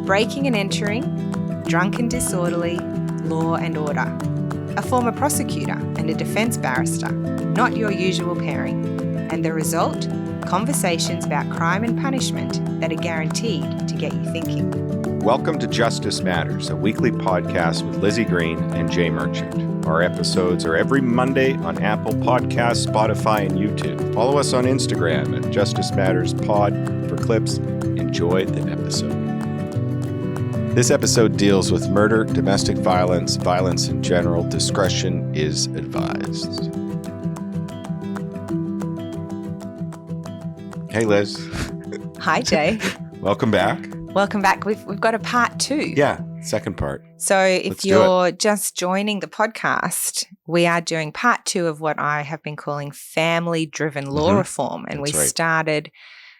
breaking and entering, drunk and disorderly, law and order. A former prosecutor and a defence barrister, not your usual pairing. And the result? Conversations about crime and punishment that are guaranteed to get you thinking. Welcome to Justice Matters, a weekly podcast with Lizzie Green and Jay Merchant. Our episodes are every Monday on Apple Podcasts, Spotify, and YouTube. Follow us on Instagram at Justice Matters Pod for clips. Enjoy the episode. This episode deals with murder, domestic violence, violence in general. Discretion is advised. Hey, Liz. Hi, Jay. Welcome back. Welcome back. We've got a part 2. Yeah, second part. So if you're just joining the podcast, we are doing part 2 of what I have been calling family-driven law reform. And we started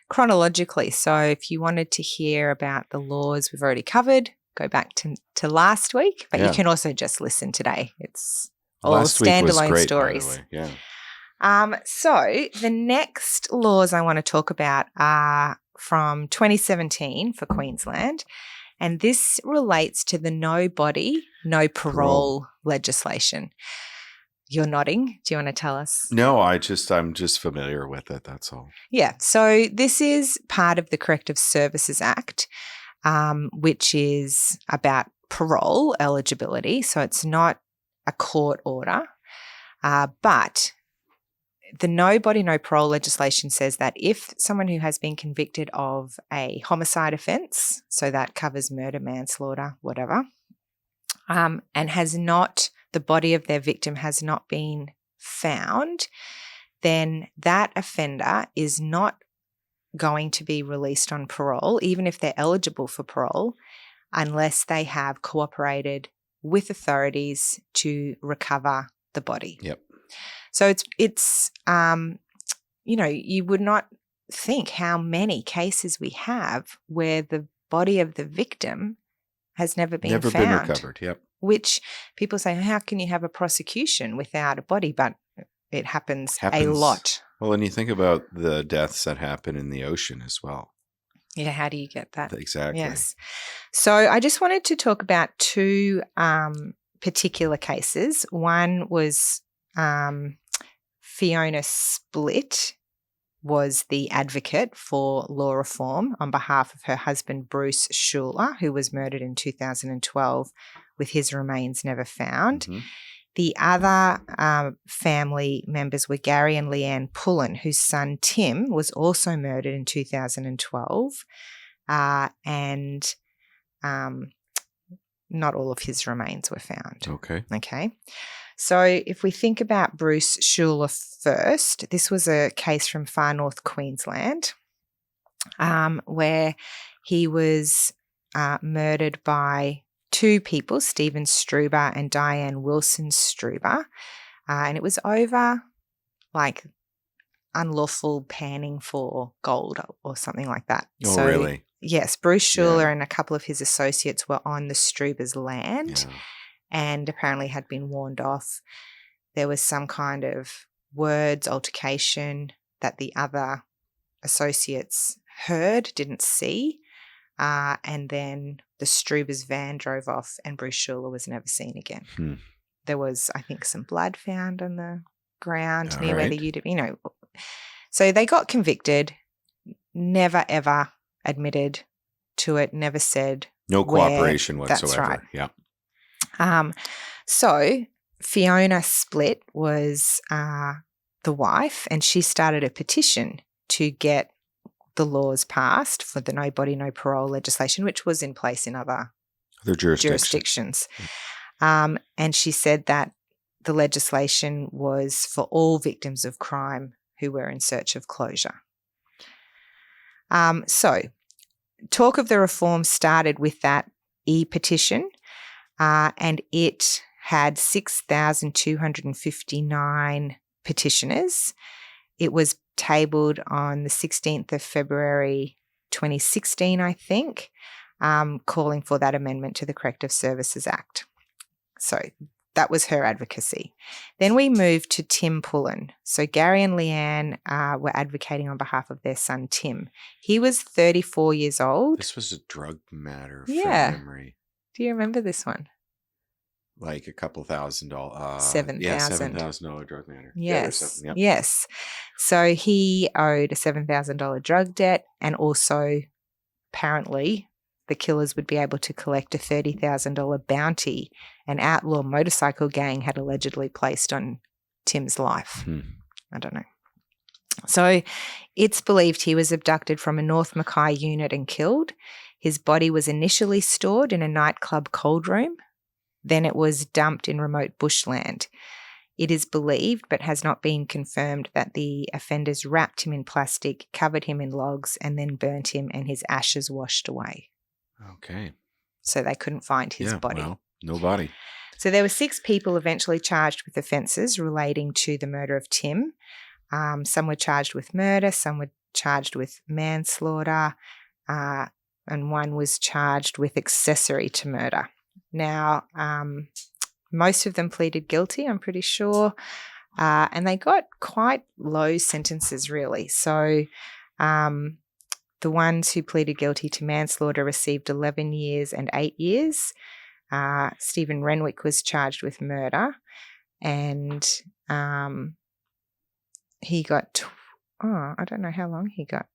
chronologically. So if you wanted to hear about the laws we've already covered, go back to last week. But you can also just listen today. It's all last week was standalone great, stories. By the way. Yeah. So the next laws I want to talk about are from 2017 for Queensland, and this relates to the no body, no parole legislation. You're nodding. Do you want to tell us? No, I'm just familiar with it. That's all. Yeah. So this is part of the Corrective Services Act, which is about parole eligibility. So it's not a court order, but the no body, no parole legislation says that if someone who has been convicted of a homicide offence, so that covers murder, manslaughter, whatever, and the body of their victim has not been found, then that offender is not going to be released on parole, even if they're eligible for parole, unless they have cooperated with authorities to recover the body. Yep. So it's you would not think how many cases we have where the body of the victim has never been found. Never been recovered, yep. Which people say, how can you have a prosecution without a body? But it happens a lot. Well, and you think about the deaths that happen in the ocean as well. Yeah, how do you get that? Exactly. Yes. So I just wanted to talk about 2 particular cases. One was Fiona Splitt was the advocate for law reform on behalf of her husband, Bruce Schuler, who was murdered in 2012 with his remains never found. Mm-hmm. The other family members were Gary and Leanne Pullen, whose son Tim was also murdered in 2012, and not all of his remains were found. Okay. So if we think about Bruce Schuler first, this was a case from far north Queensland where he was murdered by 2 people, Stephen Struber and Diane Wilson Struber, and it was over unlawful panning for gold or something like that. Oh, really? Yes, Bruce Schuler and a couple of his associates were on the Strubers' land. Yeah. And apparently had been warned off. There was some kind of words, altercation that the other associates heard, didn't see, and then the Strubers' van drove off and Bruce Schuler was never seen again. There was, I think, some blood found on the ground near where the unit, So they got convicted, never, ever admitted to it, never said no cooperation whatsoever. That's right. Yeah. So Fiona Splitt was the wife, and she started a petition to get the laws passed for the no body, no parole legislation, which was in place in other jurisdictions. And she said that the legislation was for all victims of crime who were in search of closure. So talk of the reform started with that e-petition, and it had 6,259 petitioners. It was tabled on the 16th of February 2016, I think, calling for that amendment to the Corrective Services Act. So that was her advocacy. Then we moved to Tim Pullen. So Gary and Leanne were advocating on behalf of their son, Tim. He was 34 years old. This was a drug matter Yeah. from memory. Do you remember this one? Like a couple $1,000. $7,000. Yeah, $7,000 drug matter. Yes. Yep. Yes. So he owed a $7,000 drug debt, and also apparently the killers would be able to collect a $30,000 bounty an outlaw motorcycle gang had allegedly placed on Tim's life. I don't know. So it's believed he was abducted from a North Mackay unit and killed. His body was initially stored in a nightclub cold room. Then it was dumped in remote bushland. It is believed, but has not been confirmed, that the offenders wrapped him in plastic, covered him in logs, and then burnt him, and his ashes washed away. Okay. So they couldn't find his body. Well, no body. So there were 6 people eventually charged with offences relating to the murder of Tim. Some were charged with murder, some were charged with manslaughter, and one was charged with accessory to murder. Now, most of them pleaded guilty, I'm pretty sure, and they got quite low sentences, really. So the ones who pleaded guilty to manslaughter received 11 years and 8 years. Stephen Renwick was charged with murder, and he got, I don't know how long he got.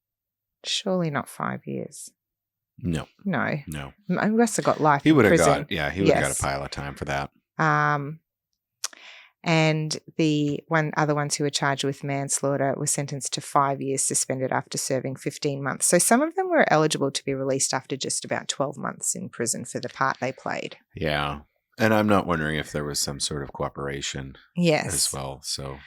Surely not 5 years. No. I must have got life. He would have got, he would have got a pile of time for that. And the other ones who were charged with manslaughter were sentenced to 5 years suspended after serving 15 months. So some of them were eligible to be released after just about 12 months in prison for the part they played. Yeah. And I'm not wondering if there was some sort of cooperation as well. So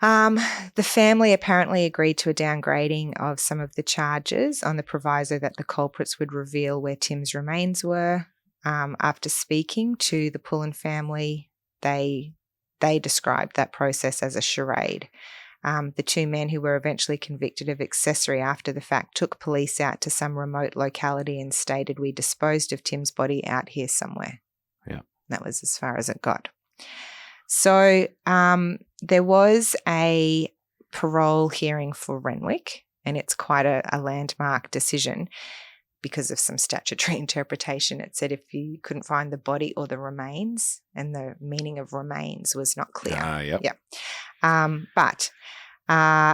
the family apparently agreed to a downgrading of some of the charges on the proviso that the culprits would reveal where Tim's remains were. After speaking to the Pullen family, they described that process as a charade. The 2 men who were eventually convicted of accessory after the fact took police out to some remote locality and stated, "We disposed of Tim's body out here somewhere." Yeah. That was as far as it got. So there was a parole hearing for Renwick, and it's quite a landmark decision because of some statutory interpretation. It said if you couldn't find the body or the remains, and the meaning of remains was not clear. But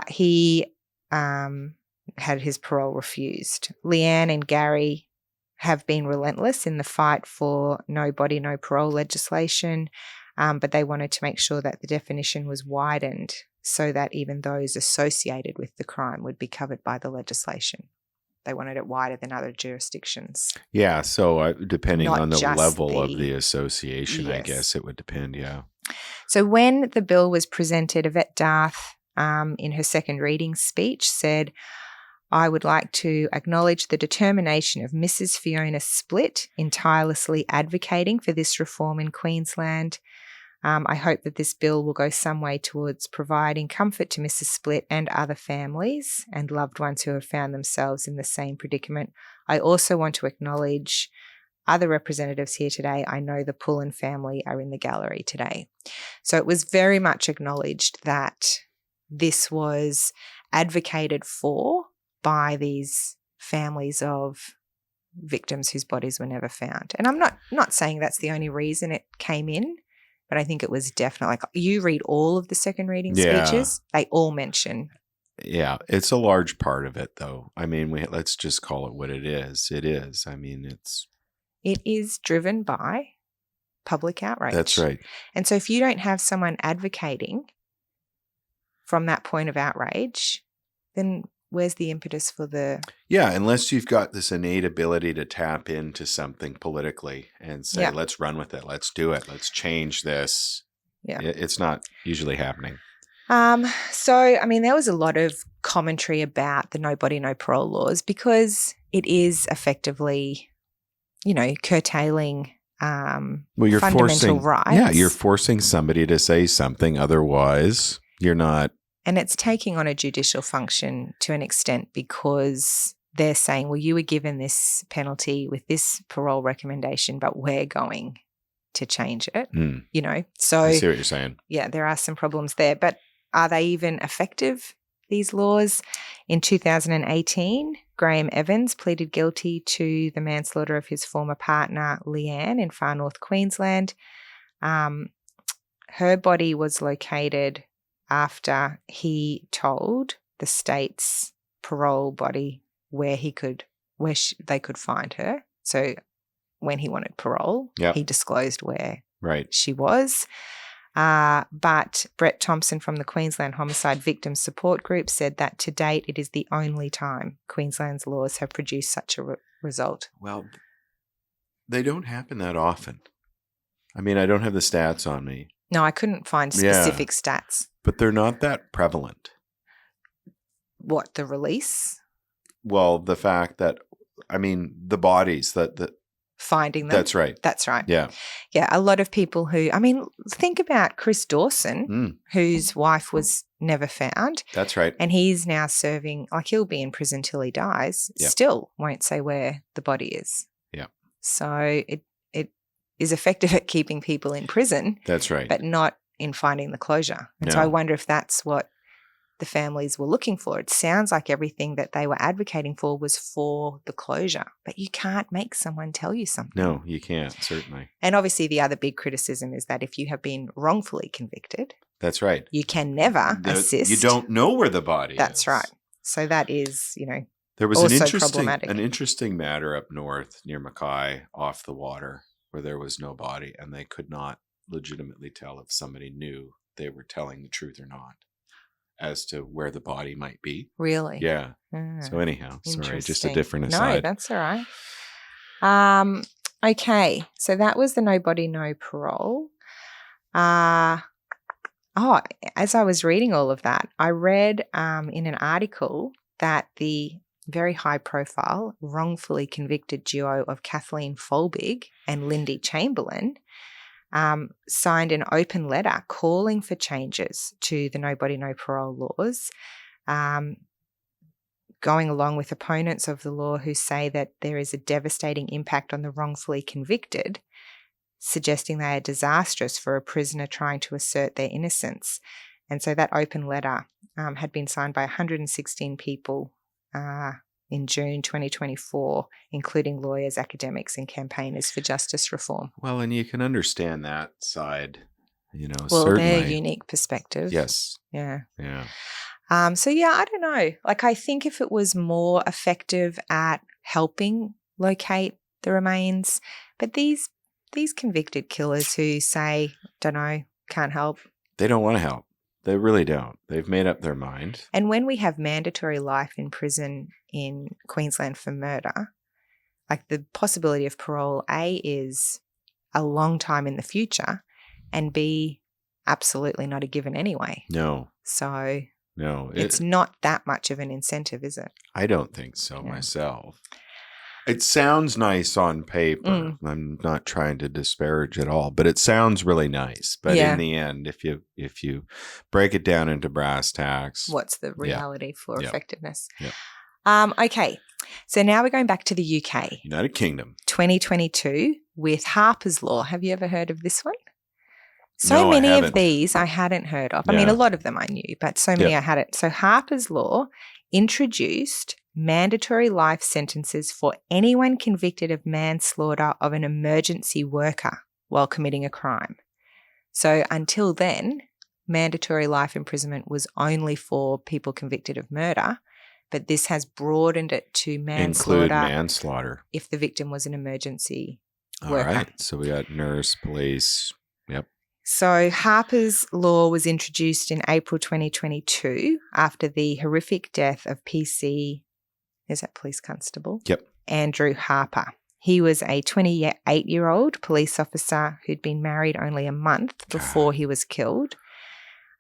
he had his parole refused. Leanne and Gary have been relentless in the fight for no body, no parole legislation. But they wanted to make sure that the definition was widened so that even those associated with the crime would be covered by the legislation. They wanted it wider than other jurisdictions. Yeah, so depending on the level of the association, yes. I guess it would depend, yeah. So when the bill was presented, Yvette Darth, in her second reading speech, said, "I would like to acknowledge the determination of Mrs. Fiona Splitt in tirelessly advocating for this reform in Queensland. I hope that this bill will go some way towards providing comfort to Mrs. Splitt and other families and loved ones who have found themselves in the same predicament. I also want to acknowledge other representatives here today. I know the Pullen family are in the gallery today." So it was very much acknowledged that this was advocated for by these families of victims whose bodies were never found. And I'm not saying that's the only reason it came in, but I think it was definitely, like, you read all of the second reading speeches, they all mention. Yeah, it's a large part of it, though. I mean, let's just call it what it is. It is. I mean, it is driven by public outrage. That's right. And so if you don't have someone advocating from that point of outrage, then where's the impetus for the... Yeah, unless you've got this innate ability to tap into something politically and say, let's run with it, let's do it, let's change this. Yeah. It's not usually happening. So, I mean, there was a lot of commentary about the no body, no parole laws because it is effectively, curtailing you're fundamental rights. Yeah, you're forcing somebody to say something, otherwise you're not. And it's taking on a judicial function to an extent because they're saying, well, you were given this penalty with this parole recommendation, but we're going to change it, Mm. you know. I So, see what you're saying. yeah, there are some problems there. But are they even effective, these laws? In 2018, Graham Evans pleaded guilty to the manslaughter of his former partner, Leanne, in far north Queensland. Her body was located after he told the state's parole body where they could find her. So when he wanted parole, Yep. he disclosed where Right. she was. But Brett Thompson from the Queensland Homicide Victims Support Group said that to date it is the only time Queensland's laws have produced such a result. Well, they don't happen that often. I mean, I don't have the stats on me. No, I couldn't find specific stats. But they're not that prevalent. What, the release? Well, the fact that, I mean, the bodies that Finding them. That's right. That's right. Yeah. Yeah, a lot of people who, I mean, think about Chris Dawson, whose wife was never found. That's right. And he's now serving, like he'll be in prison till he dies, still won't say where the body is. Yeah. So it is effective at keeping people in prison. That's right. But not in finding the closure. And so I wonder if that's what the families were looking for. It sounds like everything that they were advocating for was for the closure, but you can't make someone tell you something. No, you can't, certainly. And obviously the other big criticism is that if you have been wrongfully convicted, that's right, you can never assist. You don't know where the body is. That's right. So that is, there was also an interesting matter up north near Mackay off the water where there was no body and they could not legitimately tell if somebody knew they were telling the truth or not as to where the body might be. Really? Yeah. So anyhow, sorry, just a different aside. No, that's all right. Okay, so that was the no body, no parole. As I was reading all of that, I read in an article that the very high-profile, wrongfully convicted duo of Kathleen Folbig and Lindy Chamberlain signed an open letter calling for changes to the no body, no parole laws, going along with opponents of the law who say that there is a devastating impact on the wrongfully convicted, suggesting they are disastrous for a prisoner trying to assert their innocence. And so that open letter had been signed by 116 people in June 2024, including lawyers, academics, and campaigners for justice reform. Well, and you can understand that side, well, certainly. their unique perspective. Yes. Yeah. Yeah. So, yeah, I don't know. Like, I think if it was more effective at helping locate the remains, but these convicted killers who say, don't know, can't help. They don't want to help. They really don't. They've made up their mind. And when we have mandatory life in prison in Queensland for murder, like the possibility of parole, A, is a long time in the future, and B, absolutely not a given anyway. No. So no, it's not that much of an incentive, is it? I don't think so myself. It sounds nice on paper. I'm not trying to disparage at all, but it sounds really nice. But in the end, if you break it down into brass tacks, what's the reality for effectiveness? Yeah. Okay, so now we're going back to the UK. United Kingdom. 2022 with Harper's Law. Have you ever heard of this one? No, many I of haven't. These I hadn't heard of. I mean, a lot of them I knew, but so many I hadn't. So Harper's Law introduced mandatory life sentences for anyone convicted of manslaughter of an emergency worker while committing a crime. So until then, mandatory life imprisonment was only for people convicted of murder, but this has broadened it to manslaughter. Include manslaughter. If the victim was an emergency All worker. right. So we got nurse, police. Yep. So Harper's Law was introduced in April 2022 after the horrific death of PC, is that police constable? Yep. Andrew Harper. He was a 28-year-old police officer who'd been married only a month before he was killed.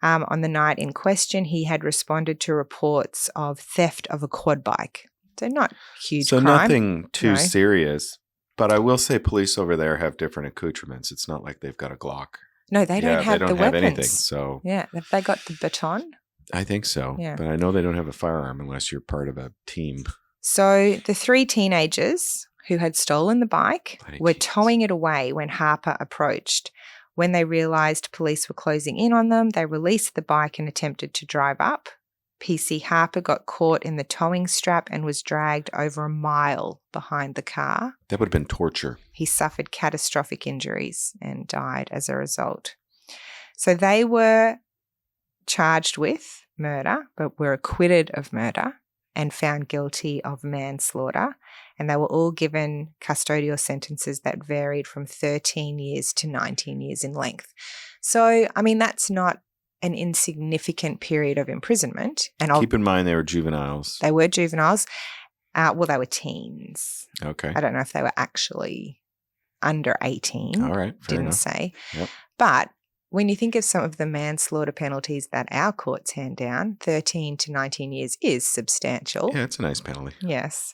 On the night in question, he had responded to reports of theft of a quad bike. So not huge crime. So nothing too serious. But I will say police over there have different accoutrements. It's not like they've got a Glock. No, they don't have the weapons. Anything, so yeah, have they got the baton? I think so. Yeah. But I know they don't have a firearm unless you're part of a team. So the three teenagers who had stolen the bike were towing it away when Harper approached. When they realised police were closing in on them, they released the bike and attempted to drive up. PC Harper got caught in the towing strap and was dragged over a mile behind the car. That would have been torture. He suffered catastrophic injuries and died as a result. So they were charged with murder, but were acquitted of murder and found guilty of manslaughter. And they were all given custodial sentences that varied from 13 years to 19 years in length. So, I mean, that's not an insignificant period of imprisonment. And keep in mind they were juveniles. They were juveniles. Well, they were teens. Okay. I don't know if they were actually under 18. All right. Fair Didn't enough. say. Yep. But when you think of some of the manslaughter penalties that our courts hand down, 13 to 19 years is substantial. Yeah, it's a nice penalty. Yes.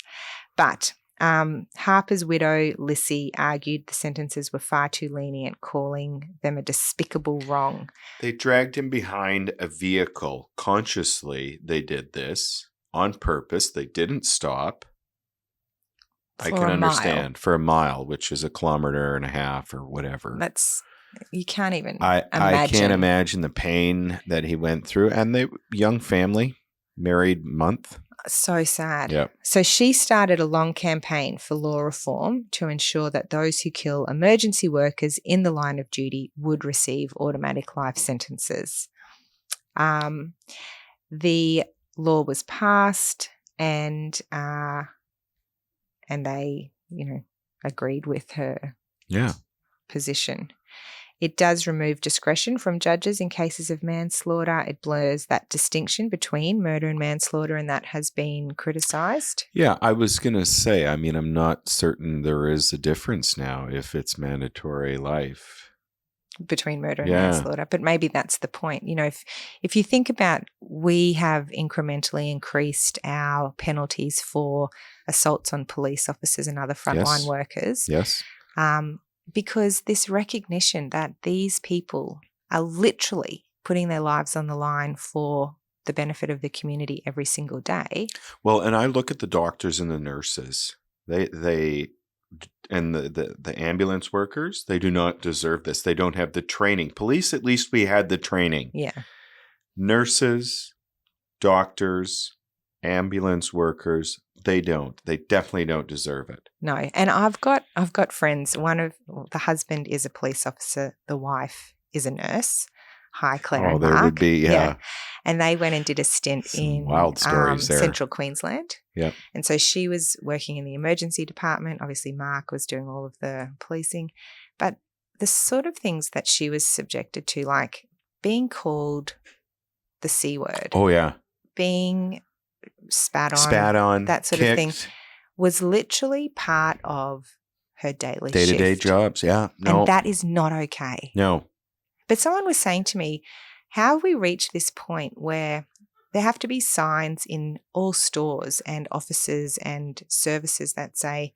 But Harper's widow, Lissy, argued the sentences were far too lenient, calling them a despicable wrong. They dragged him behind a vehicle. Consciously, they did this on purpose. They didn't stop. I can understand. For a mile, which is 1.5 kilometers or whatever. You can't even imagine. I can't imagine the pain that he went through. And they young family, married month. So sad. Yep. So she started a long campaign for law reform to ensure that those who kill emergency workers in the line of duty would receive automatic life sentences. The law was passed, and they, agreed with her position. It does remove discretion from judges in cases of manslaughter. It blurs that distinction between murder and manslaughter, and that has been criticised. Yeah, I was going to say, I mean, I'm not certain there is a difference now if it's mandatory life. Between murder and manslaughter. But maybe that's the point. If you think about, we have incrementally increased our penalties for assaults on police officers and other frontline workers. Yes. Because this recognition that these people are literally putting their lives on the line for the benefit of the community every single day. Well, and I look at the doctors and the nurses. They and the ambulance workers, they do not deserve this. They don't have the training. Police, at least we had the training. Yeah. Nurses, doctors, ambulance workers, they don't. They definitely don't deserve it. No. And I've got friends. The husband is a police officer. The wife is a nurse. Hi, Claire and there Mark. would be, yeah. And they went and did a stint in wild stories there. Central Queensland. Yeah. And so she was working in the emergency department. Obviously, Mark was doing all of the policing. But the sort of things that she was subjected to, like being called the C word. Oh, yeah. Being spat on, that sort kicked. of thing, was literally part of her daily day-to-day shift. Jobs. Yeah. No. And that is not okay. No. But someone was saying to me, how have we reached this point where there have to be signs in all stores and offices and services that say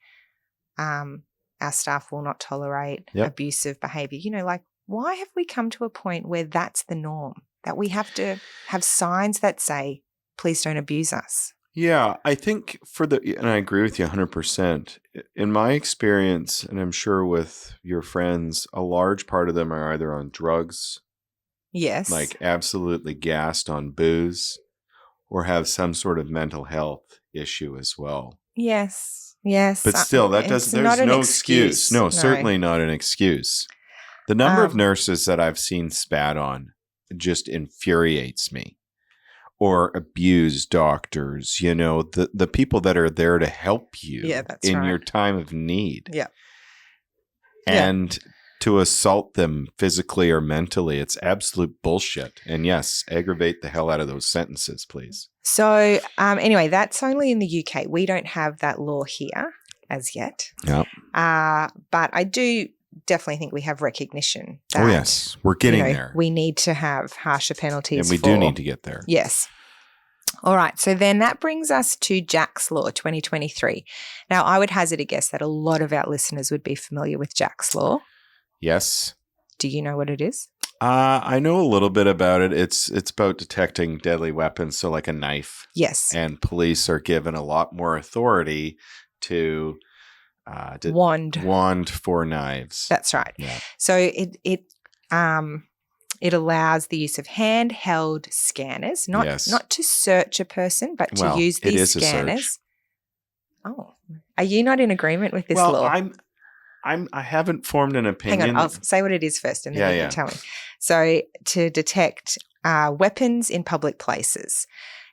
our staff will not tolerate abusive behaviour? Why have we come to a point where that's the norm, that we have to have signs that say, please don't abuse us? Yeah, I think and I agree with you 100%. In my experience, and I'm sure with your friends, a large part of them are either on drugs. Yes. Like absolutely gassed on booze, or have some sort of mental health issue as well. Yes. Yes. But still, there's no excuse. No, certainly not an excuse. The number of nurses that I've seen spat on just infuriates me. Or abuse doctors, the people that are there to help you in your time of need. Yeah. And to assault them physically or mentally, it's absolute bullshit. And yes, aggravate the hell out of those sentences, please. So anyway, that's only in the UK. We don't have that law here as yet. Yeah. But I do definitely think we have recognition that, yes, we're getting there. We need to have harsher penalties. And we do need to get there. Yes. All right. So then that brings us to Jack's Law 2023. Now, I would hazard a guess that a lot of our listeners would be familiar with Jack's Law. Yes. Do you know what it is? I know a little bit about it. It's about detecting deadly weapons, so like a knife. Yes. And police are given a lot more authority to wand for knives. That's right. Yeah. So it allows the use of handheld scanners, not to search a person, but to use these it is scanners. A search. Oh, are you not in agreement with this law? I haven't formed an opinion. Hang on, I'll say what it is first, and then you can tell me. So, to detect weapons in public places.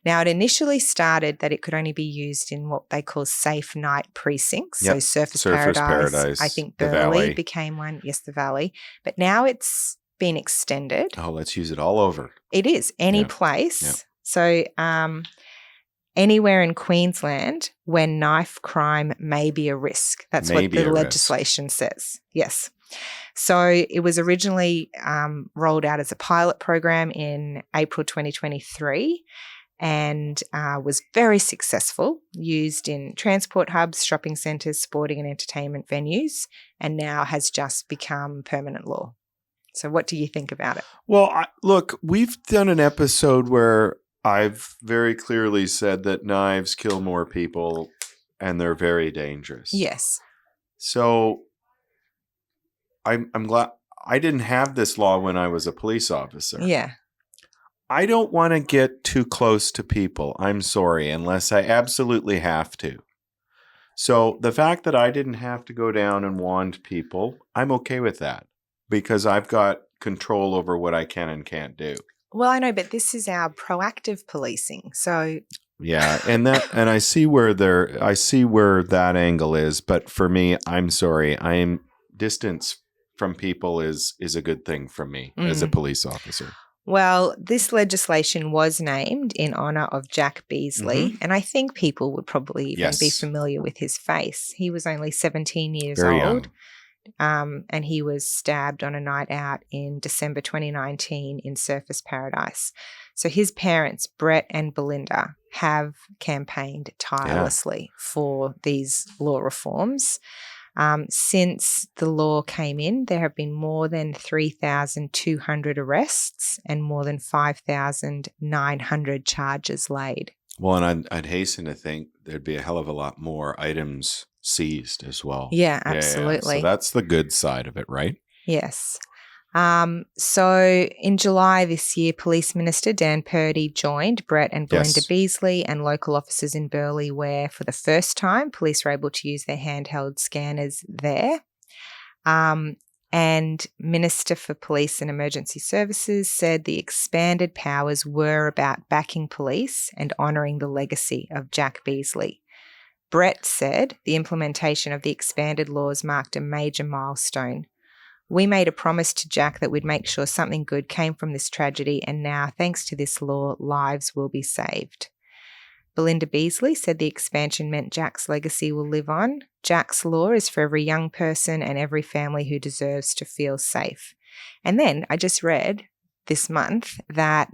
Now, it initially started that it could only be used in what they call safe night precincts. Yep. So, Surfers Paradise. I think Burleigh became one. Yes, the Valley. But now it's been extended. Oh, let's use it all over. It is. Any place. Yep. So, anywhere in Queensland where knife crime may be a risk. That's what the legislation says. Yes. So it was originally rolled out as a pilot program in April 2023 and was very successful, used in transport hubs, shopping centres, sporting and entertainment venues, and now has just become permanent law. So what do you think about it? Well, look, we've done an episode where I've very clearly said that knives kill more people and they're very dangerous. Yes. So I'm glad I didn't have this law when I was a police officer. Yeah. I don't want to get too close to people. I'm sorry, unless I absolutely have to. So the fact that I didn't have to go down and wand people, I'm okay with that because I've got control over what I can and can't do. Well, I know, but this is our proactive policing. So yeah, and I see where that angle is, but for me, I'm sorry. Distance from people is a good thing for me as a police officer. Well, this legislation was named in honour of Jack Beasley, and I think people would probably even be familiar with his face. He was only 17 years Very old. Young. And he was stabbed on a night out in December 2019 in Surfers Paradise. So his parents, Brett and Belinda, have campaigned tirelessly for these law reforms. Since the law came in, there have been more than 3,200 arrests and more than 5,900 charges laid. Well, and I'd hasten to think there'd be a hell of a lot more items seized as well. Yeah, absolutely. So that's the good side of it, right? Yes. So in July this year, Police Minister Dan Purdy joined Brett and Belinda Beasley and local officers in Burleigh where, for the first time, police were able to use their handheld scanners there. And Minister for Police and Emergency Services said the expanded powers were about backing police and honouring the legacy of Jack Beasley. Brett said the implementation of the expanded laws marked a major milestone. We made a promise to Jack that we'd make sure something good came from this tragedy, and now, thanks to this law, lives will be saved. Belinda Beasley said the expansion meant Jack's legacy will live on. Jack's law is for every young person and every family who deserves to feel safe. And then I just read this month that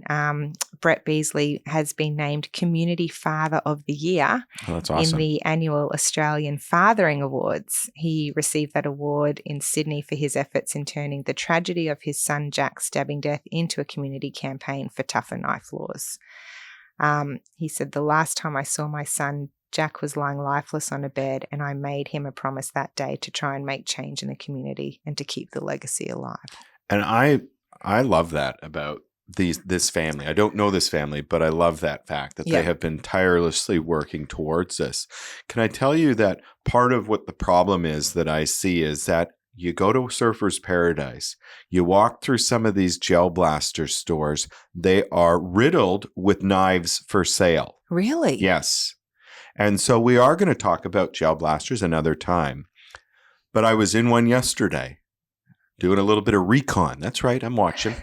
Brett Beasley has been named Community Father of the Year that's awesome. in the annual Australian Fathering Awards. He received that award in Sydney for his efforts in turning the tragedy of his son Jack's stabbing death into a community campaign for tougher knife laws. He said, the last time I saw my son, Jack was lying lifeless on a bed, and I made him a promise that day to try and make change in the community and to keep the legacy alive. And I love that about this family. I don't know this family, but I love that fact that they have been tirelessly working towards this. Can I tell you that part of what the problem is that I see is that you go to Surfers Paradise, you walk through some of these gel blaster stores, they are riddled with knives for sale. Really? Yes. And so we are going to talk about gel blasters another time. But I was in one yesterday. Doing a little bit of recon. That's right. I'm watching.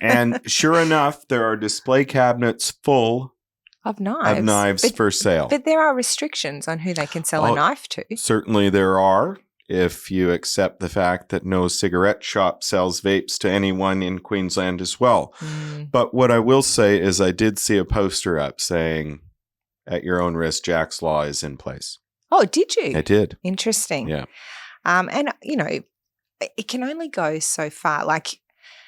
And sure enough, there are display cabinets full of knives for sale. But there are restrictions on who they can sell a knife to. Certainly there are, if you accept the fact that no cigarette shop sells vapes to anyone in Queensland as well. But what I will say is I did see a poster up saying, at your own risk, Jack's Law is in place. Oh, did you? I did. Interesting. Yeah. And, it can only go so far. Like,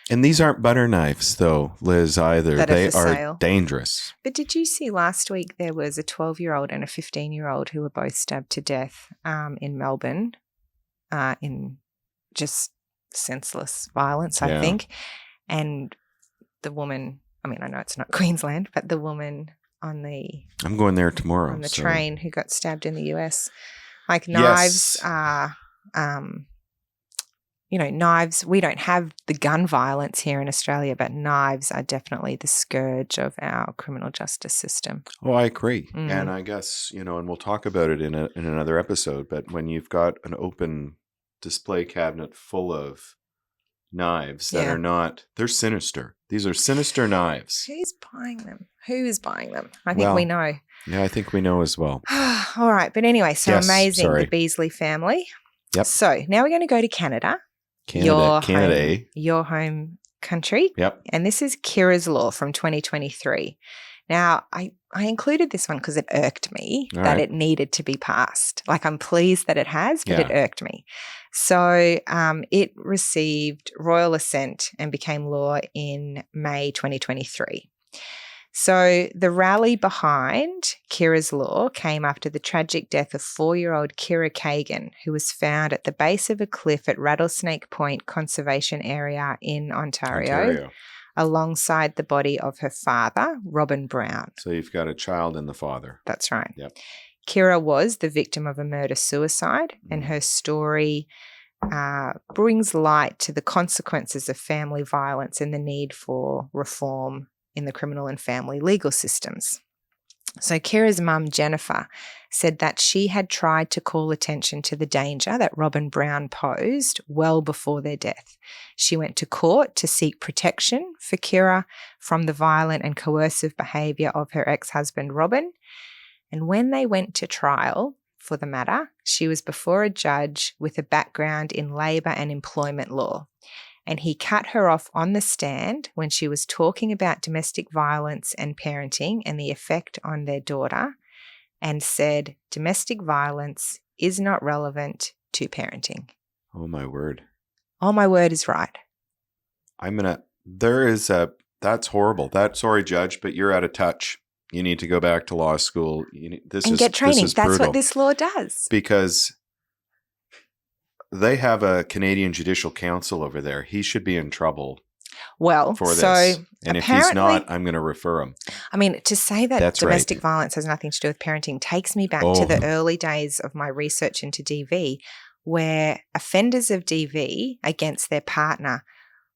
And these aren't butter knives, though, Liz, either. That are They for are sale. dangerous. But did you see last week there was a 12-year-old and a 15-year-old who were both stabbed to death in Melbourne in just senseless violence, I think. And the woman, I mean, I know it's not Queensland, but the woman on the I'm going there tomorrow. On the train who got stabbed in the US. Like knives are, knives, we don't have the gun violence here in Australia, but knives are definitely the scourge of our criminal justice system. Oh, I agree. And I guess, and we'll talk about it in another episode, but when you've got an open display cabinet full of knives that are not, they're sinister. These are sinister knives. Who's buying them? Who is buying them? I think we know. Yeah, I think we know as well. All right. But anyway, so amazing, the Beasley family. Yep. So now we're going to go to Canada. Your home country. Yep. And this is Kira's Law from 2023. Now, I included this one because it irked me that it needed to be passed. Like, I'm pleased that it has, but it irked me. So it received royal assent and became law in May 2023. So the rally behind Kira's Law came after the tragic death of 4-year-old Kira Kagan, who was found at the base of a cliff at Rattlesnake Point Conservation Area in Ontario. Alongside the body of her father, Robin Brown. So you've got a child and the father. That's right. Yep. Kira was the victim of a murder-suicide, and her story brings light to the consequences of family violence and the need for reform in the criminal and family legal systems. So Kira's mum, Jennifer, said that she had tried to call attention to the danger that Robin Brown posed well before their death. She went to court to seek protection for Kira from the violent and coercive behaviour of her ex-husband, Robin. And when they went to trial for the matter, she was before a judge with a background in labour and employment law. And he cut her off on the stand when she was talking about domestic violence and parenting and the effect on their daughter, and said domestic violence is not relevant to parenting. Oh, my word. Oh, my word is right. That's horrible. Sorry, Judge, but you're out of touch. You need to go back to law school. Get training. That's what this law does. Because they have a Canadian Judicial Council over there. He should be in trouble for this. And if he's not, I'm going to refer him. I mean, to say that domestic violence has nothing to do with parenting takes me back to the early days of my research into DV, where offenders of DV against their partner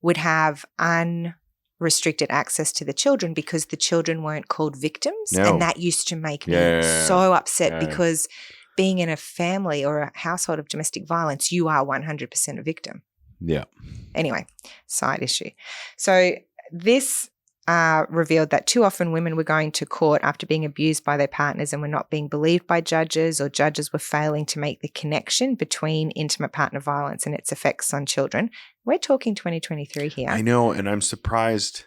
would have unrestricted access to the children because the children weren't called victims. No. And that used to make me so upset because being in a family or a household of domestic violence, you are 100% a victim. Yeah. Anyway, side issue. So this revealed that too often women were going to court after being abused by their partners and were not being believed by judges, or judges were failing to make the connection between intimate partner violence and its effects on children. We're talking 2023 here. I know, and I'm surprised.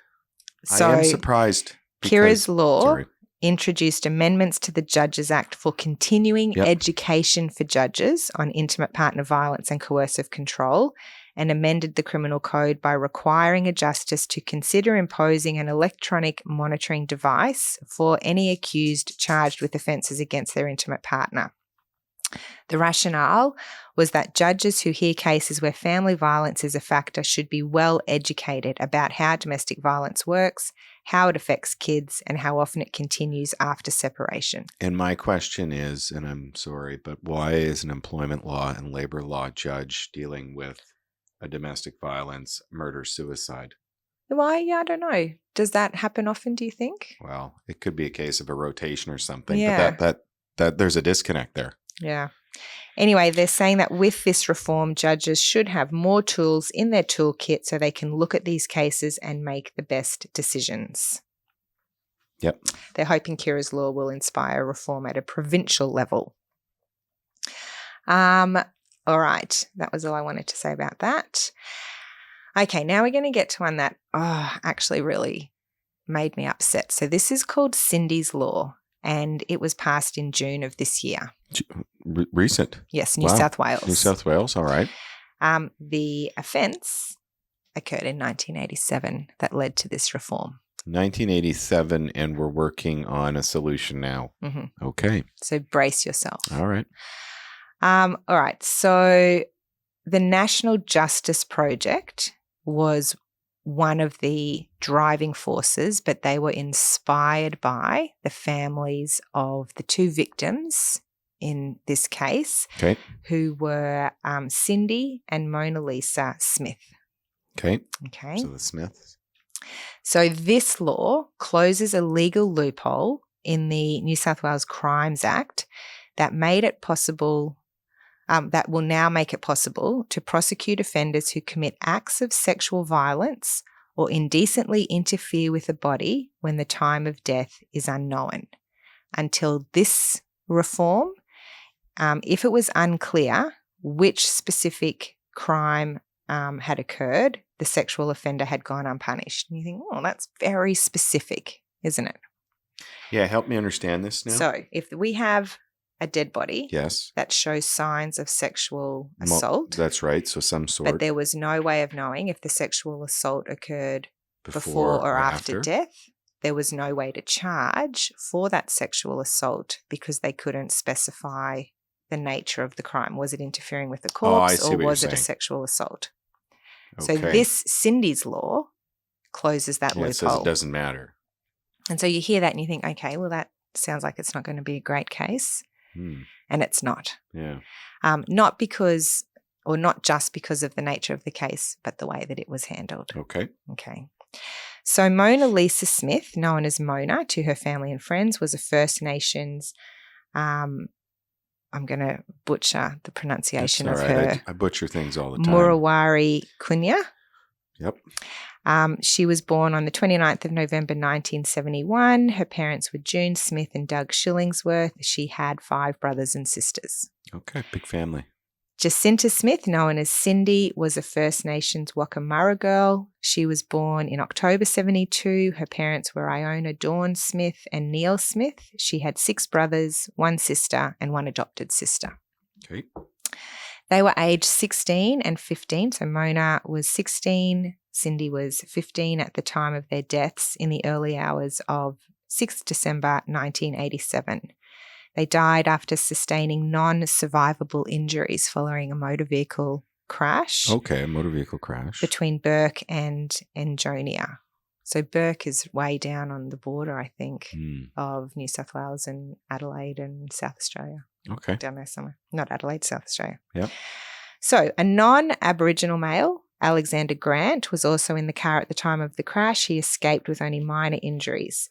I am surprised. Kira's Law introduced amendments to the Judges Act for continuing education for judges on intimate partner violence and coercive control, and amended the criminal code by requiring a justice to consider imposing an electronic monitoring device for any accused charged with offences against their intimate partner. The rationale was that judges who hear cases where family violence is a factor should be well educated about how domestic violence works, how it affects kids, and how often it continues after separation. And my question is, and I'm sorry, but why is an employment law and labor law judge dealing with a domestic violence, murder-suicide? Why? Yeah, I don't know. Does that happen often, do you think? Well, it could be a case of a rotation or something, Yeah. but that there's a disconnect there. Yeah. Anyway, they're saying that with this reform, judges should have more tools in their toolkit so they can look at these cases and make the best decisions. Yep. They're hoping Kira's Law will inspire reform at a provincial level. All right. That was all I wanted to say about that. Okay, now we're going to get to one that actually really made me upset. So this is called Cindy's Law, and it was passed in June of this year. Recent? Yes, New South Wales. New South Wales, all right. The offence occurred in 1987 that led to this reform. 1987, and we're working on a solution now. Mm-hmm. Okay. So brace yourself. All right. All right. So the National Justice Project was one of the driving forces, but they were inspired by the families of the two victims in this case, Okay. who were Cindy and Mona Lisa Smith. Okay. Okay. So the Smiths. So this law closes a legal loophole in the New South Wales Crimes Act that made it possible, that will now make it possible to prosecute offenders who commit acts of sexual violence or indecently interfere with a body when the time of death is unknown. Until this reform, if it was unclear which specific crime had occurred, the sexual offender had gone unpunished. And you think, oh, that's very specific, isn't it? Yeah, help me understand this now. So if we have a dead body Yes. that shows signs of sexual assault, That's right. So some sort. but there was no way of knowing if the sexual assault occurred before or after death. There was no way to charge for that sexual assault because they couldn't specify the nature of the crime. Was it interfering with the corpse or was it a sexual assault? Okay. So this Cindy's law closes that loophole. It says it doesn't matter. And so you hear that and you think, okay, well, that sounds like it's not going to be a great case. And it's not. Yeah. Not because, or not just because of the nature of the case, but the way that it was handled. Okay. Okay. So Mona Lisa Smith, known as Mona to her family and friends, was a First Nations, I'm going to butcher the pronunciation of her. I butcher things all the time. Murawari Kunya. Yep. She was born on the 29th of November 1971. Her parents were June Smith and Doug Shillingsworth. She had 5 brothers and sisters. Okay, big family. Jacinta Smith, known as Cindy, was a First Nations Wakamara girl. She was born in October 72. Her parents were Iona Dawn Smith and Neil Smith. She had 6 brothers, 1 sister, and 1 adopted sister. Okay. They were aged 16 and 15. So Mona was 16, Cindy was 15 at the time of their deaths in the early hours of 6 December 1987. They died after sustaining non-survivable injuries following a motor vehicle crash. Okay, a motor vehicle crash. Between Burke and Enjonia. So Burke is way down on the border, I think, of New South Wales and Adelaide and South Australia. Okay. Down there somewhere. Not Adelaide, South Australia. Yep. So a non-Aboriginal male, Alexander Grant, was also in the car at the time of the crash. He escaped with only minor injuries.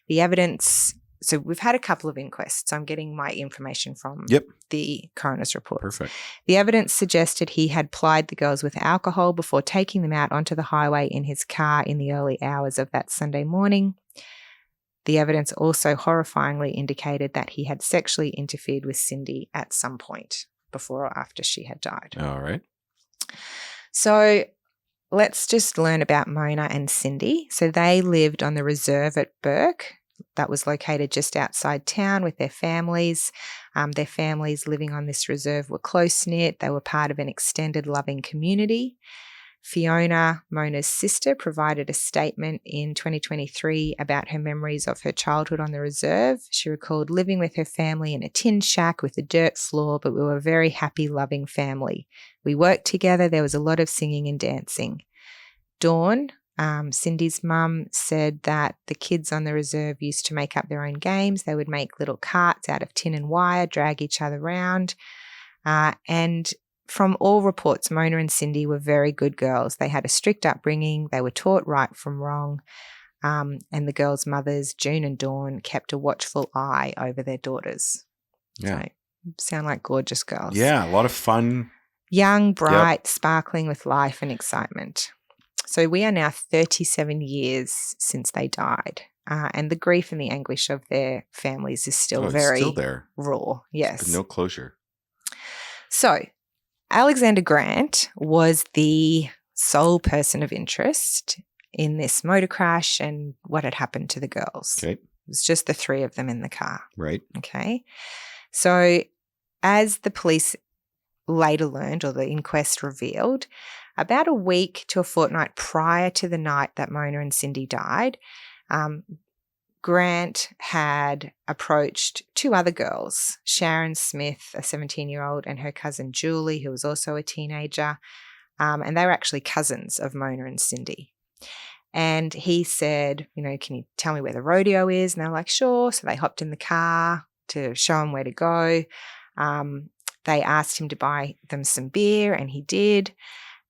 The evidence... So we've had a couple of inquests. I'm getting my information from the coroner's report. Perfect. The evidence suggested he had plied the girls with alcohol before taking them out onto the highway in his car in the early hours of that Sunday morning. The evidence also horrifyingly indicated that he had sexually interfered with Cindy at some point before or after she had died. All right. So let's just learn about Mona and Cindy. So they lived on the reserve at Burke. That was located just outside town with their families. Their families living on this reserve were close-knit. They were part of an extended, loving community. Fiona, Mona's sister, provided a statement in 2023 about her memories of her childhood on the reserve. She recalled living with her family in a tin shack with a dirt floor, but we were a very happy, loving family. We worked together. There was a lot of singing and dancing. Dawn, Cindy's mum, said that the kids on the reserve used to make up their own games. They would make little carts out of tin and wire, drag each other around. And from all reports, Mona and Cindy were very good girls. They had a strict upbringing. They were taught right from wrong. And the girls' mothers, June and Dawn, kept a watchful eye over their daughters. Yeah. So, sound like gorgeous girls. Yeah, a lot of fun. Young, bright, sparkling with life and excitement. So we are now 37 years since they died, and the grief and the anguish of their families is still still there. Raw. Yes. But no closure. So Alexander Grant was the sole person of interest in this motor crash and what had happened to the girls. Okay. It was just the 3 of them in the car. Right. Okay. So as the police later learned, or the inquest revealed, about a week to a fortnight prior to the night that Mona and Cindy died, Grant had approached two other girls, Sharon Smith, a 17-year-old, and her cousin Julie, who was also a teenager, and they were actually cousins of Mona and Cindy. And he said, can you tell me where the rodeo is? And they're like, sure. So they hopped in the car to show him where to go. They asked him to buy them some beer, and he did.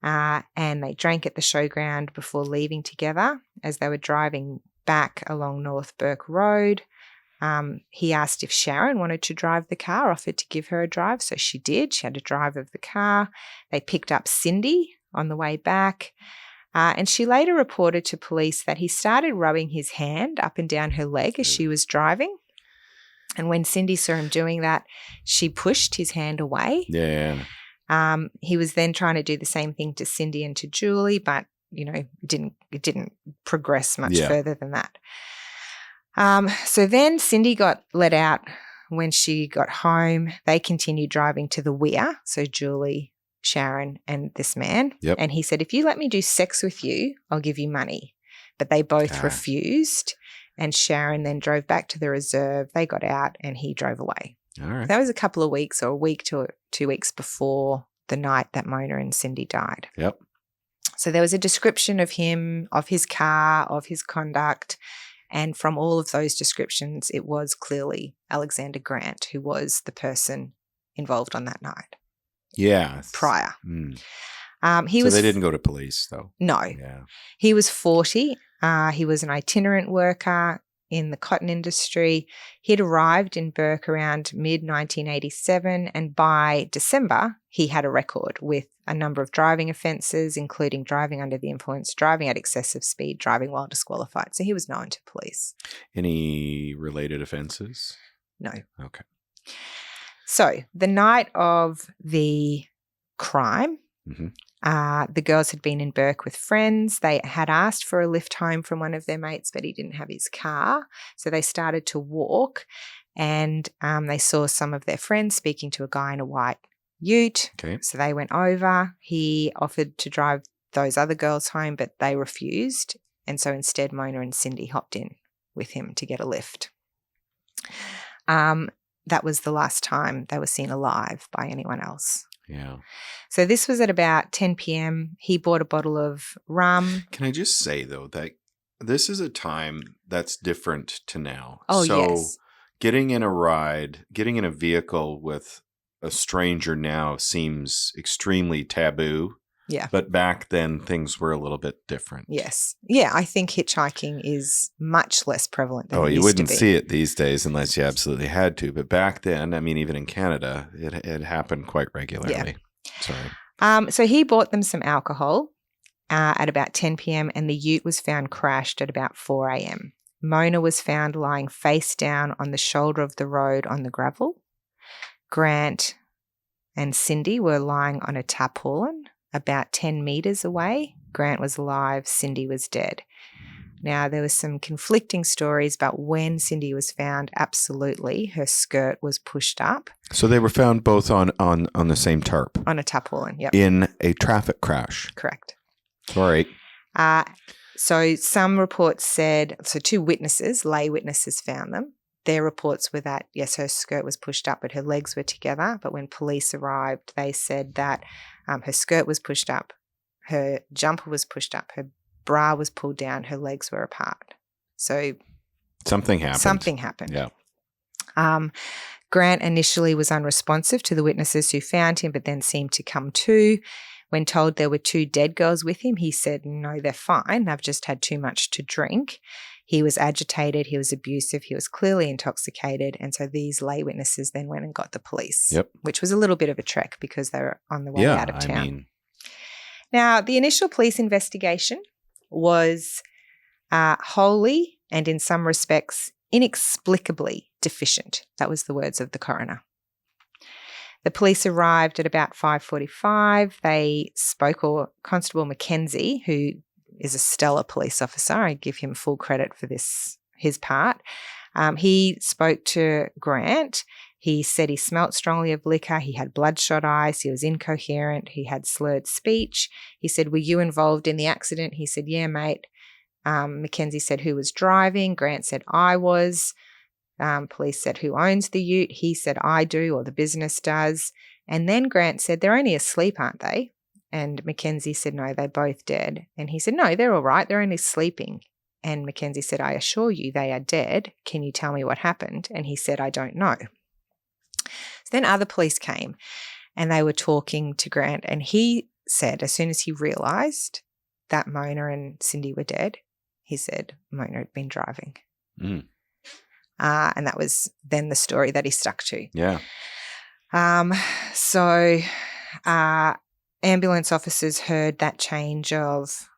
And they drank at the showground before leaving together. As they were driving back along North Burke Road, he asked if Sharon wanted to drive the car, offered to give her a drive. So she did. She had a drive of the car. They picked up Cindy on the way back. And she later reported to police that he started rubbing his hand up and down her leg as she was driving. And when Cindy saw him doing that, she pushed his hand away. Yeah. He was then trying to do the same thing to Cindy and to Julie, but, it didn't progress much further than that. So then Cindy got let out when she got home. They continued driving to the Weir, so Julie, Sharon, and this man. Yep. And he said, if you let me do sex with you, I'll give you money. But they both refused. And Sharon then drove back to the reserve. They got out and he drove away. All right. That was a couple of weeks, or a week to 2 weeks before the night that Mona and Cindy died. Yep. So there was a description of him, of his car, of his conduct. And from all of those descriptions, it was clearly Alexander Grant who was the person involved on that night. Yeah. Prior. Mm. They didn't go to police, though. No. Yeah. He was 40. He was an itinerant worker in the cotton industry. He'd arrived in Burke around mid-1987, and by December, he had a record with a number of driving offences, including driving under the influence, driving at excessive speed, driving while disqualified. So he was known to police. Any related offences? No. Okay. So the night of the crime, the girls had been in Burke with friends. They had asked for a lift home from one of their mates, but he didn't have his car. So they started to walk, and they saw some of their friends speaking to a guy in a white ute. Okay. So they went over. He offered to drive those other girls home, but they refused. And so instead, Mona and Cindy hopped in with him to get a lift. That was the last time they were seen alive by anyone else. Yeah. So this was at about 10 p.m. He bought a bottle of rum. Can I just say, though, that this is a time that's different to now. Oh, so yes. Getting in a vehicle with a stranger now seems extremely taboo. Yeah. But back then, things were a little bit different. Yes. Yeah, I think hitchhiking is much less prevalent than it used to be. You wouldn't see it these days unless you absolutely had to. But back then, even in Canada, it happened quite regularly. Yeah. Sorry. So he bought them some alcohol at about 10 p.m. and the ute was found crashed at about 4 a.m. Mona was found lying face down on the shoulder of the road on the gravel. Grant and Cindy were lying on a tarpaulin about 10 metres away. Grant was alive, Cindy was dead. Now, there were some conflicting stories about when Cindy was found. Absolutely, her skirt was pushed up. So they were found both on the same tarp? On a tarpaulin, yep. In a traffic crash? Correct. All right. So some reports said, two witnesses, lay witnesses found them. Their reports were that, yes, her skirt was pushed up, but her legs were together. But when police arrived, they said that her skirt was pushed up, her jumper was pushed up, her bra was pulled down, her legs were apart. So something happened. Yeah. Grant initially was unresponsive to the witnesses who found him, but then seemed to come to. When told there were two dead girls with him, he said, no, they're fine. They've just had too much to drink. He was agitated. He was abusive. He was clearly intoxicated. And so these lay witnesses then went and got the police, which was a little bit of a trek because they were on the way out of town. Now, the initial police investigation was wholly and in some respects inexplicably deficient. That was the words of the coroner. The police arrived at about 5:45. They spoke, or Constable Mackenzie, who is a stellar police officer, I give him full credit for his part. He spoke to Grant. He said he smelt strongly of liquor. He had bloodshot eyes. He was incoherent. He had slurred speech. He said, "Were you involved in the accident?" He said, "Yeah, mate." Mackenzie said, "Who was driving?" Grant said, "I was." Police said, "Who owns the ute?" He said, "I do, or the business does." And then Grant said, "They're only asleep, aren't they?" And Mackenzie said, "No, they're both dead." And he said, "No, they're all right. They're only sleeping." And Mackenzie said, "I assure you they are dead. Can you tell me what happened?" And he said, "I don't know." So then other police came and they were talking to Grant, and he said, as soon as he realised that Mona and Cindy were dead, he said Mona had been driving. Mm. And that was then the story that he stuck to. Yeah. So ambulance officers heard that change of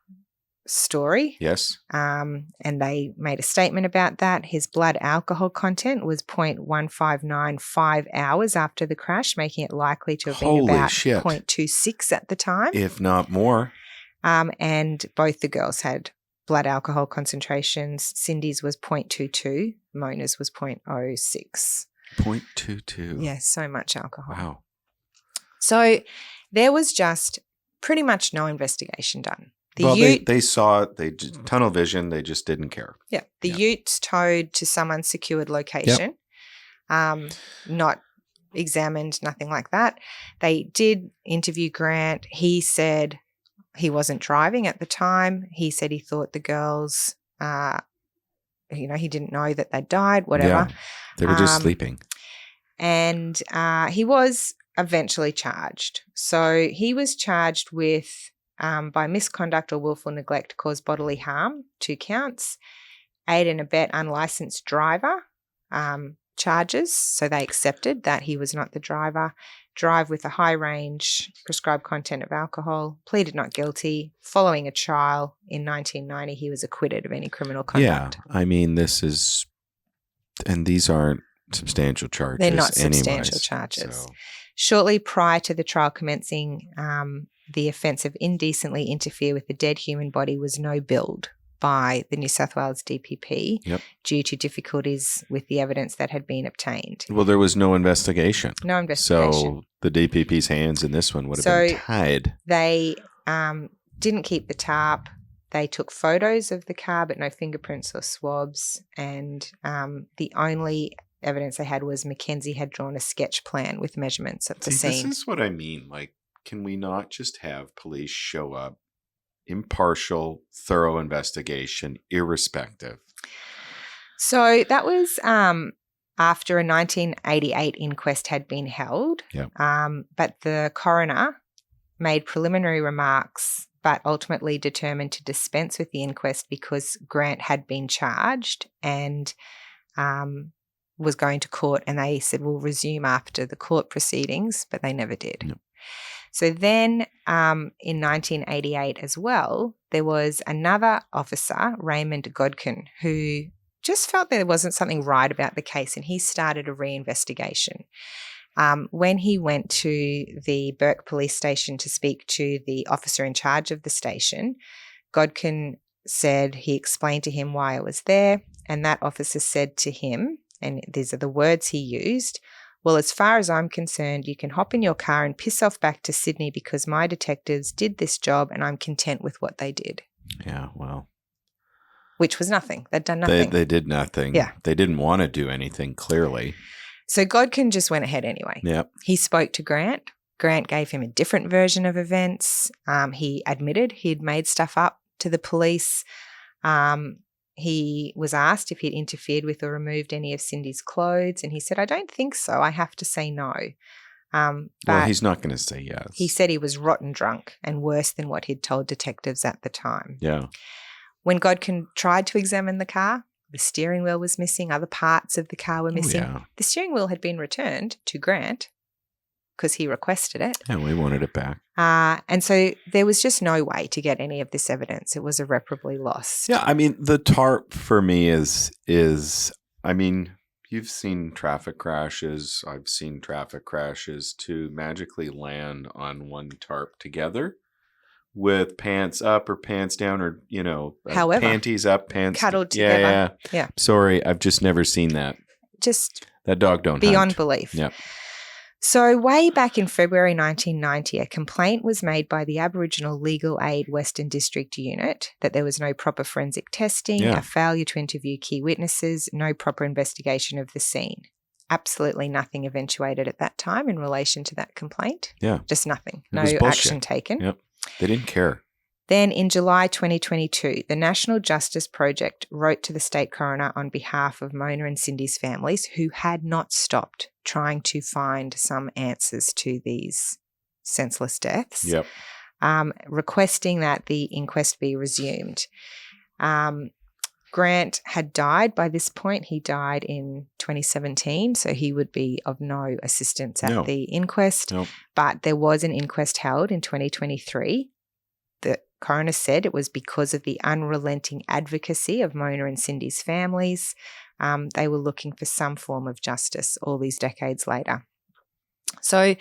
story. Yes. And they made a statement about that. His blood alcohol content was 0.159 5 hours after the crash, making it likely to have been Holy about shit. 0.26 at the time. If not more. And both the girls had blood alcohol concentrations. Cindy's was 0.22, Mona's was 0.06. 0.22. Yeah, so much alcohol. Wow. So there was just pretty much no investigation done. They saw it. They just, tunnel vision. They just didn't care. Yeah. The ute's towed to some unsecured location, not examined, nothing like that. They did interview Grant. He said he wasn't driving at the time. He said he thought the girls, he didn't know that they died, whatever. Yeah. They were just sleeping. And he was eventually charged. So he was charged with by misconduct or willful neglect to cause bodily harm, 2 counts, aid and abet unlicensed driver charges. So they accepted that he was not the driver. Drive with a high range prescribed content of alcohol, pleaded not guilty. Following a trial in 1990, he was acquitted of any criminal conduct. Yeah, I mean, and these aren't substantial charges. They're not substantial charges. So. Shortly prior to the trial commencing, the offence of indecently interfere with the dead human body was no billed by the New South Wales DPP due to difficulties with the evidence that had been obtained. Well, there was no investigation. No investigation. So the DPP's hands in this one would have been tied. They didn't keep the tarp. They took photos of the car, but no fingerprints or swabs. And the only evidence they had was Mackenzie had drawn a sketch plan with measurements of the scene. This is what I mean. Like, can we not just have police show up, impartial, thorough investigation, irrespective? So that was after a 1988 inquest had been held. Yep. But the coroner made preliminary remarks, but ultimately determined to dispense with the inquest because Grant had been charged and was going to court, and they said, we'll resume after the court proceedings, but they never did. Yep. So then in 1988 as well, there was another officer, Raymond Godkin, who just felt there wasn't something right about the case, and he started a reinvestigation. When he went to the Burke Police Station to speak to the officer in charge of the station, Godkin said he explained to him why it was there, and that officer said to him, and these are the words he used, "Well, as far as I'm concerned, you can hop in your car and piss off back to Sydney because my detectives did this job and I'm content with what they did." Yeah, well. Which was nothing. They'd done nothing. They did nothing. Yeah. They didn't want to do anything, clearly. So Godkin just went ahead anyway. Yep. He spoke to Grant. Grant gave him a different version of events. He admitted he'd made stuff up to the police. He was asked if he'd interfered with or removed any of Cindy's clothes, and he said, "I don't think so. I have to say no." Well, he's not going to say yes. He said he was rotten drunk and worse than what he'd told detectives at the time. Yeah. When Godkin tried to examine the car, the steering wheel was missing, other parts of the car were missing. Yeah. The steering wheel had been returned to Grant because he requested it. Yeah, we wanted it back. And so there was just no way to get any of this evidence. It was irreparably lost. Yeah, I mean, the tarp for me is I mean, you've seen traffic crashes. I've seen traffic crashes to magically land on one tarp together with pants up or pants down or, However, panties up, pants cuddled together. Yeah. Sorry, I've just never seen that. Just That dog don't beyond hunt. belief. Yep. So way back in February 1990, a complaint was made by the Aboriginal Legal Aid Western District Unit that there was no proper forensic testing, a failure to interview key witnesses, no proper investigation of the scene. Absolutely nothing eventuated at that time in relation to that complaint. Yeah. Just nothing. It No was bullshit. action taken. Yep. They didn't care. Then in July 2022, the National Justice Project wrote to the state coroner on behalf of Mona and Cindy's families, who had not stopped trying to find some answers to these senseless deaths, Yep. requesting that the inquest be resumed. Grant had died by this point. He died in 2017, so he would be of no assistance at the inquest. No. But there was an inquest held in 2023. The coroner said it was because of the unrelenting advocacy of Mona and Cindy's families. They were looking for some form of justice all these decades later. So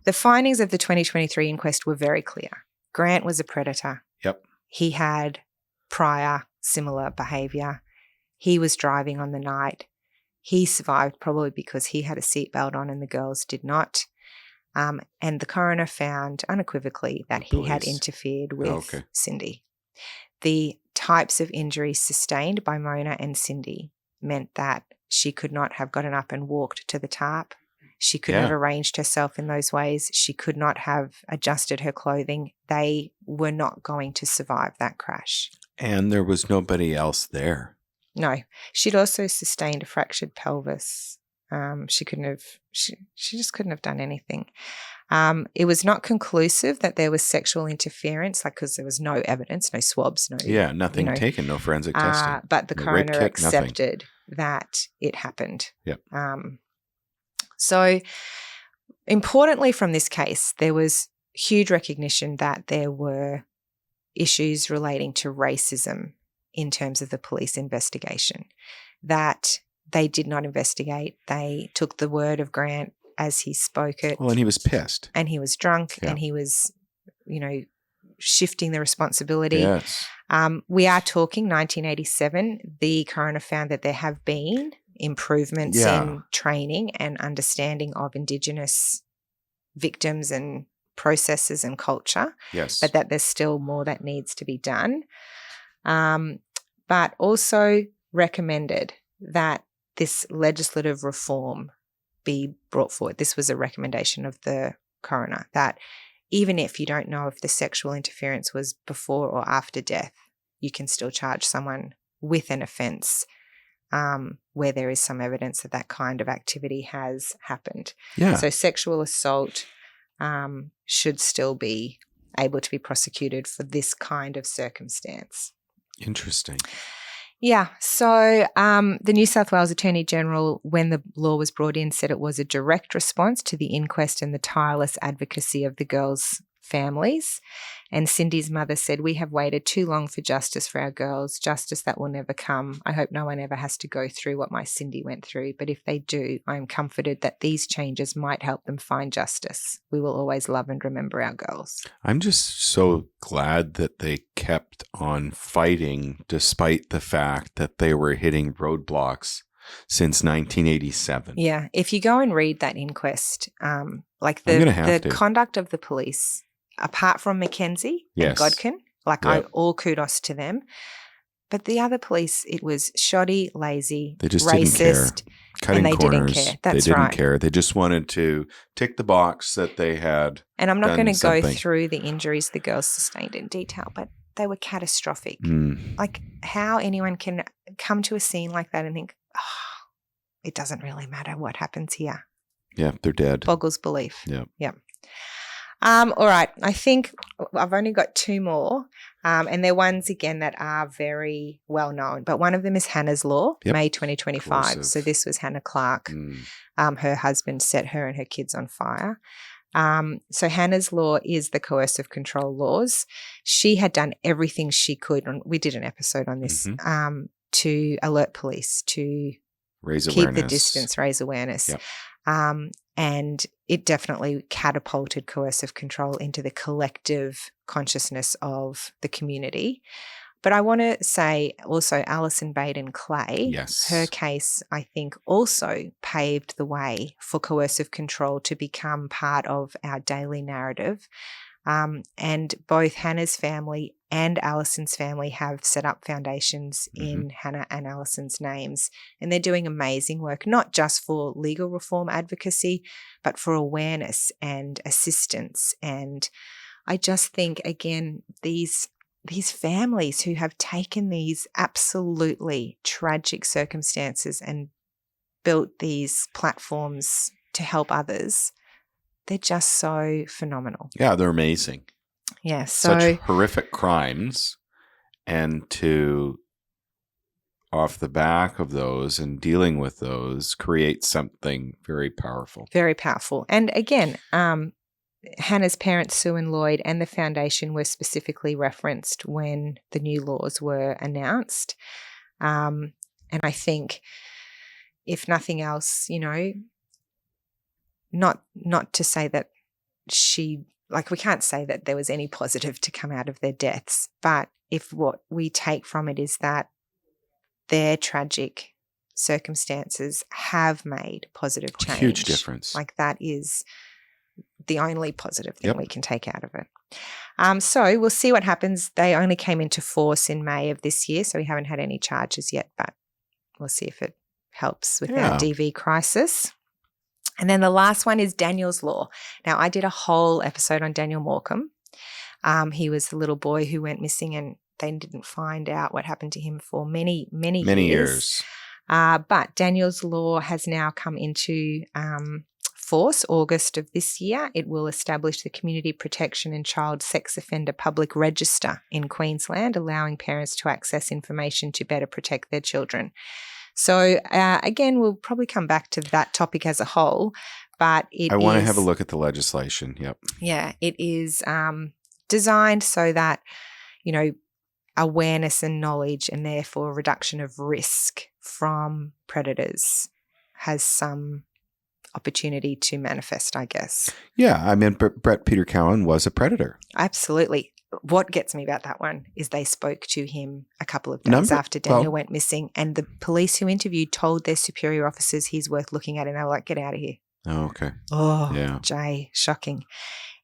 the findings of the 2023 inquest were very clear. Grant was a predator. Yep. He had prior similar behaviour. He was driving on the night. He survived probably because he had a seatbelt on and the girls did not. And the coroner found unequivocally that he had interfered with Cindy. The types of injuries sustained by Mona and Cindy meant that she could not have gotten up and walked to the tarp. She couldn't have arranged herself in those ways. She could not have adjusted her clothing. They were not going to survive that crash. And there was nobody else there. No. She'd also sustained a fractured pelvis. She just couldn't have done anything. It was not conclusive that there was sexual interference, because there was no evidence, no swabs, nothing taken, no forensic testing. But the coroner accepted that it happened. Yep. So importantly from this case, there was huge recognition that there were issues relating to racism in terms of the police investigation, that they did not investigate. They took the word of Grant as he spoke it. Well, and he was pissed. And he was drunk and he was, shifting the responsibility. Yes. We are talking 1987. The coroner found that there have been improvements in training and understanding of Indigenous victims and processes and culture. Yes. But that there's still more that needs to be done. But also recommended that this legislative reform be brought forward. This was a recommendation of the coroner, that even if you don't know if the sexual interference was before or after death, you can still charge someone with an offence where there is some evidence that that kind of activity has happened. Yeah. So sexual assault should still be able to be prosecuted for this kind of circumstance. Interesting. Yeah. So the New South Wales Attorney General, when the law was brought in, said it was a direct response to the inquest and the tireless advocacy of the girls' families. And Cindy's mother said, "We have waited too long for justice for our girls, justice that will never come. I hope no one ever has to go through what my Cindy went through. But if they do, I am comforted that these changes might help them find justice. We will always love and remember our girls." I'm just so glad that they kept on fighting despite the fact that they were hitting roadblocks since 1987. Yeah. If you go and read that inquest, the conduct of the police, apart from Mackenzie and Godkin, all kudos to them. But the other police, it was shoddy, lazy, they just racist, didn't care. Cutting and they corners. didn't care. That's they didn't right. care. They just wanted to tick the box that they had. And I'm not going to go something. through the injuries the girls sustained in detail, but they were catastrophic. Like how anyone can come to a scene like that and think, it doesn't really matter what happens here. Yeah, they're dead. Boggles belief. Yeah. All right. I think I've only got two more, and they're ones, again, that are very well known. But one of them is Hannah's Law, May 2025. Coercive. So this was Hannah Clark. Her husband set her and her kids on fire. So Hannah's Law is the coercive control laws. She had done everything she could, and we did an episode on this, to alert police, to keep the distance, raise awareness. Yep. And it definitely catapulted coercive control into the collective consciousness of the community. But I want to say also Alison Baden-Clay, Yes. her case, I think, also paved the way for coercive control to become part of our daily narrative. And both Hannah's family and Alison's family have set up foundations in Hannah and Alison's names. And they're doing amazing work, not just for legal reform advocacy, but for awareness and assistance. And I just think, again, these families who have taken these absolutely tragic circumstances and built these platforms to help others, they're just so phenomenal. Yeah, they're amazing. Yeah, so such horrific crimes, and to, off the back of those and dealing with those, create something very powerful. Very powerful. And again, Hannah's parents, Sue and Lloyd, and the foundation were specifically referenced when the new laws were announced. And I think, if nothing else, not to say that we can't say that there was any positive to come out of their deaths, but if what we take from it is that their tragic circumstances have made positive change. Huge difference. Like, that is the only positive thing we can take out of it. So we'll see what happens. They only came into force in May of this year, so we haven't had any charges yet, but we'll see if it helps with our DV crisis. And then the last one is Daniel's Law. Now, I did a whole episode on Daniel Morecambe. He was the little boy who went missing, and they didn't find out what happened to him for many years. But Daniel's Law has now come into force August of this year. It will establish the Community Protection and Child Sex Offender Public Register in Queensland, allowing parents to access information to better protect their children. So, again, we'll probably come back to that topic as a whole, but I want to have a look at the legislation. Yep. Yeah, it is designed so that, awareness and knowledge, and therefore reduction of risk from predators, has some opportunity to manifest, I guess. Yeah, I mean, Brett Peter Cowan was a predator. Absolutely. What gets me about that one is they spoke to him a couple of days after Daniel went missing, and the police who interviewed told their superior officers he's worth looking at, and they were like, get out of here. Oh, okay. Oh, yeah. Jay, shocking.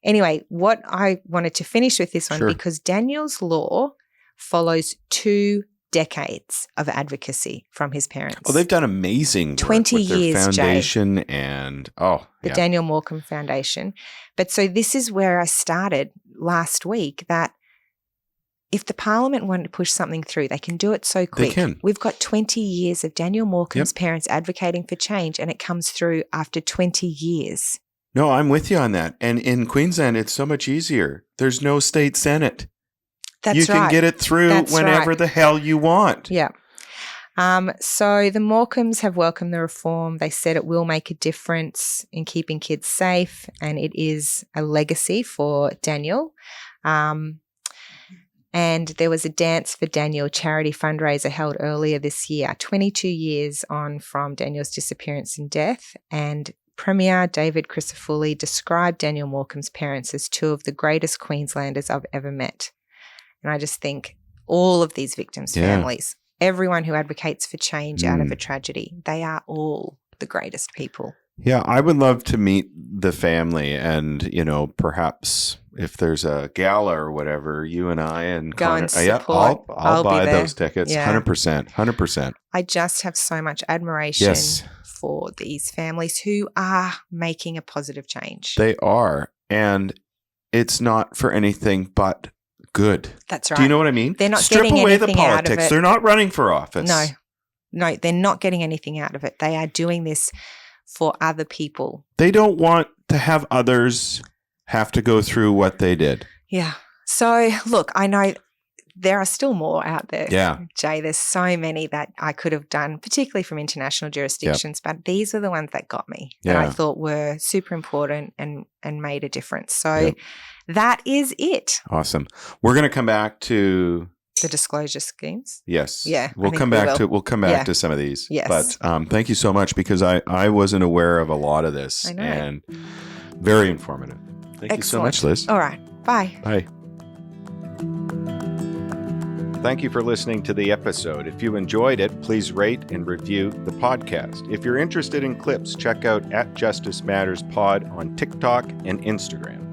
Anyway, what I wanted to finish with this one, because Daniel's Law follows 2 decades of advocacy from his parents. Oh, they've done amazing work 20 with their years, foundation, Jay. And the Daniel Morecambe Foundation. But so this is where I started last week, that if the Parliament wanted to push something through, they can do it so quick. They can. We've got 20 years of Daniel Morecambe's parents advocating for change, and it comes through after 20 years. No, I'm with you on that. And in Queensland, it's so much easier. There's no state senate. That's you can get it through whenever the hell you want. Yeah. So the Morecambes have welcomed the reform. They said it will make a difference in keeping kids safe, and it is a legacy for Daniel. And there was a Dance for Daniel charity fundraiser held earlier this year, 22 years on from Daniel's disappearance and death. And Premier David Crisafulli described Daniel Morecambe's parents as 2 of the greatest Queenslanders I've ever met. And I just think all of these victims' families, everyone who advocates for change out of a tragedy, they are all the greatest people. Yeah, I would love to meet the family, and, perhaps if there's a gala or whatever, you and I and go Connor, and support. I'll buy those tickets. 100%. I just have so much admiration for these families who are making a positive change. They are, and it's not for anything but good. That's right. Do you know what I mean? They're not Strip getting away the anything out of politics. it. They're not running for office. No, they're not getting anything out of it. They are doing this for other people. They don't want to have others have to go through what they did. Yeah. So, look, I know there are still more out there. Yeah. Jay, there's so many that I could have done, particularly from international jurisdictions, but these are the ones that got me, that I thought were super important and made a difference. So that is it. Awesome. We're going to come back to the disclosure schemes. Yes. Yeah. We'll come back to some of these. Yes. But thank you so much, because I wasn't aware of a lot of this. I know. And very informative. Thank you so much, Liz. All right. Bye. Bye. Thank you for listening to the episode. If you enjoyed it, please rate and review the podcast. If you're interested in clips, check out @Justice Matters Pod on TikTok and Instagram.